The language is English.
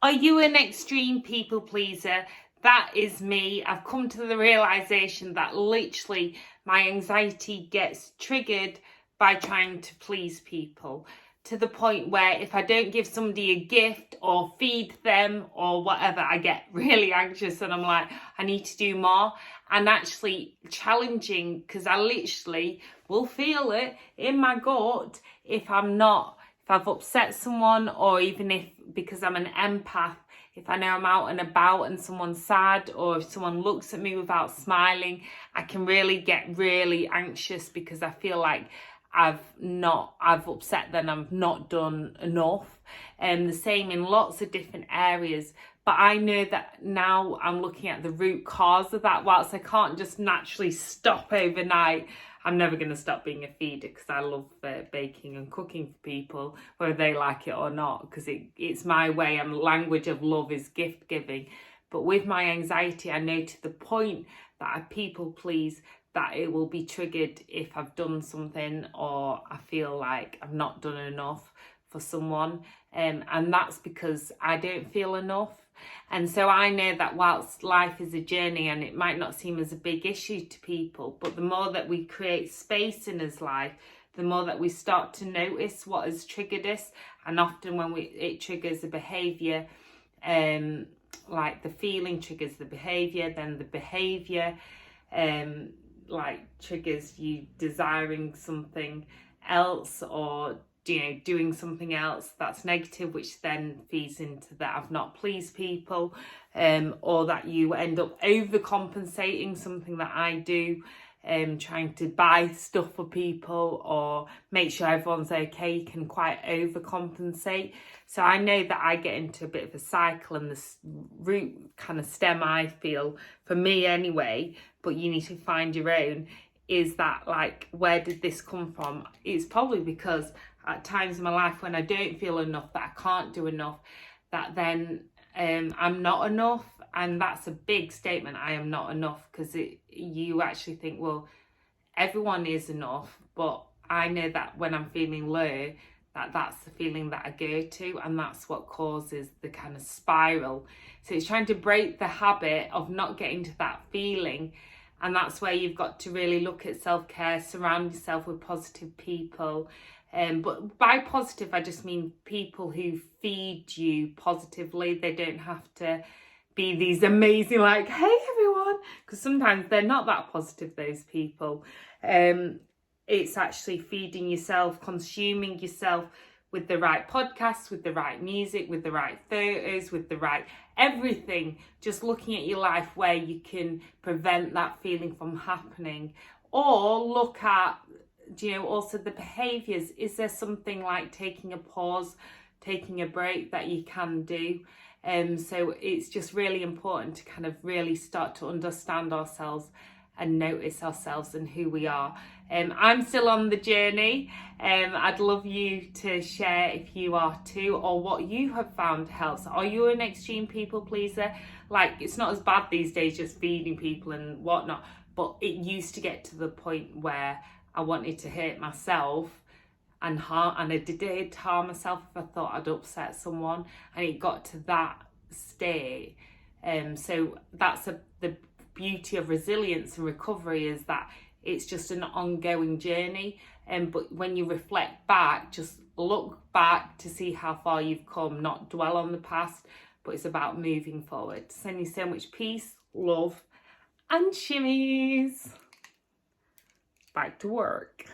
Are you an extreme people pleaser? That is me. I've come to the realization that literally my anxiety gets triggered by trying to please people, to the point where if I don't give somebody a gift or feed them or whatever, I get really anxious and I'm like, I need to do more. And actually challenging, because I literally will feel it in my gut if I've upset someone, or even if, because I'm an empath, if I know I'm out and about and someone's sad, or if someone looks at me without smiling, I can really get really anxious because I feel like I've upset them, I've not done enough. And the same in lots of different areas. But I know that now I'm looking at the root cause of that. Whilst I can't just naturally stop overnight, I'm never going to stop being a feeder, because I love baking and cooking for people, whether they like it or not, because it's my way. And language of love is gift giving. But with my anxiety, I know to the point that I people please, that it will be triggered if I've done something or I feel like I've not done enough for someone. And that's because I don't feel enough. And so I know that whilst life is a journey and it might not seem as a big issue to people, but the more that we create space in his life, the more that we start to notice what has triggered us. And often when it triggers a behaviour, like the feeling triggers the behaviour, then the behaviour like triggers you desiring something else, or doing something else that's negative, which then feeds into that I've not pleased people, or that you end up overcompensating something that I do, trying to buy stuff for people or make sure everyone's okay. You can quite overcompensate. So I know that I get into a bit of a cycle, and this root kind of stem, I feel, for me anyway, but you need to find your own, is that, like, where did this come from? It's probably because at times in my life when I don't feel enough, that I can't do enough, that then I'm not enough. And that's a big statement, I am not enough, because you actually think, well, everyone is enough. But I know that when I'm feeling low, that's the feeling that I go to, and that's what causes the kind of spiral. So it's trying to break the habit of not getting to that feeling. And that's where you've got to really look at self-care, surround yourself with positive people. But by positive, I just mean people who feed you positively. They don't have to be these amazing, like, hey everyone, because sometimes they're not that positive, those people. It's actually feeding yourself, consuming yourself with the right podcasts, with the right music, with the right photos, with the right everything. Just looking at your life where you can prevent that feeling from happening. Or look at, also the behaviours. Is there something like taking a pause, taking a break that you can do? So it's just really important to kind of really start to understand ourselves and notice ourselves and who we are. I'm still on the journey. I'd love you to share if you are too, or what you have found helps. Are you an extreme people pleaser? Like, it's not as bad these days just feeding people and whatnot, but it used to get to the point where I wanted to hurt myself and I did harm myself if I thought I'd upset someone, and it got to that state. So that's the beauty of resilience and recovery, is that it's just an ongoing journey. But when you reflect back, just look back to see how far you've come, not dwell on the past, but it's about moving forward. Send you so much peace, love, and shimmies. Back to work.